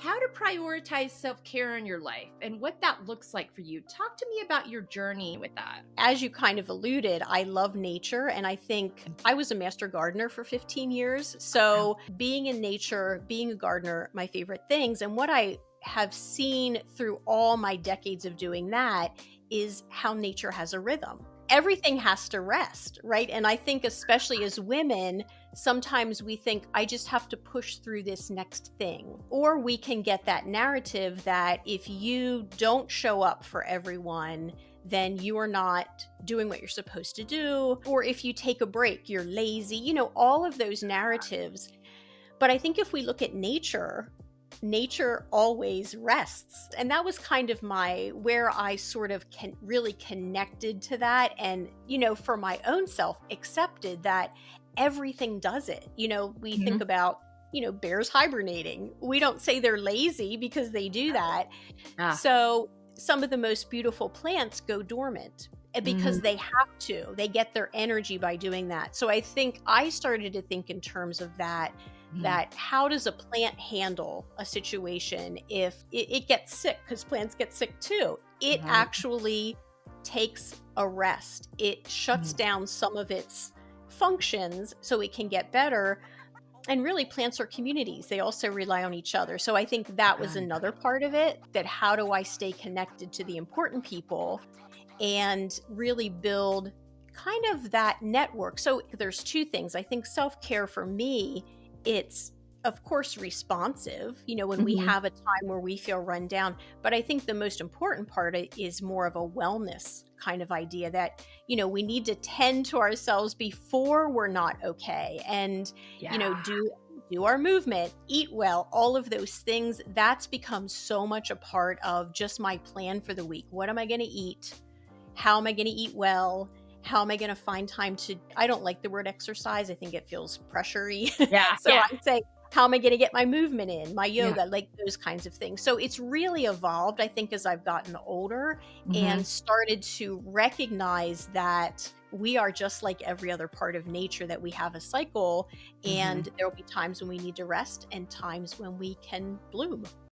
how to prioritize self-care in your life and what that looks like for you. Talk to me about your journey with that. As you kind of alluded, I love nature. And I think I was a master gardener for 15 years. Wow. So being in nature, being a gardener, my favorite things. And what I have seen through all my decades of doing that is how nature has a rhythm. Everything has to rest, right? And I think, especially as women, sometimes we think, I just have to push through this next thing. Or we can get that narrative that if you don't show up for everyone, then you are not doing what you're supposed to do. Or if you take a break, you're lazy, all of those narratives. But I think if we look at nature always rests. And that was kind of where I sort of really connected to that. And, for my own self, accepted that everything does it. We think Mhm. about, bears hibernating. We don't say they're lazy because they do that. Ah. So some of the most beautiful plants go dormant because Mhm. they have to. They get their energy by doing that. So I think I started to think in terms of Mhm. that how does a plant handle a situation if it gets sick, because plants get sick too. It Right. actually takes a rest. It shuts Mhm. down some of its functions so it can get better. And really, plants are communities. They also rely on each other. So I think that was Ah. another part of it, that how do I stay connected to the important people and really build kind of that network. So there's two things. I think self-care for me, it's of course responsive, when we Mhm. have a time where we feel run down. But I think the most important part is more of a wellness kind of idea that, we need to tend to ourselves before we're not okay. And, Yeah. do our movement, eat well, all of those things. That's become so much a part of just my plan for the week. What am I going to eat? How am I going to eat well? How am I going to find time to, I don't like the word exercise. I think it feels pressury. Yeah. So Yeah. I say, how am I going to get my movement in, my Yeah. yoga, like those kinds of things. So it's really evolved, I think, as I've gotten older and Mhm. started to recognize that we are just like every other part of nature, that we have a cycle, and Mhm. there will be times when we need to rest and times when we can bloom.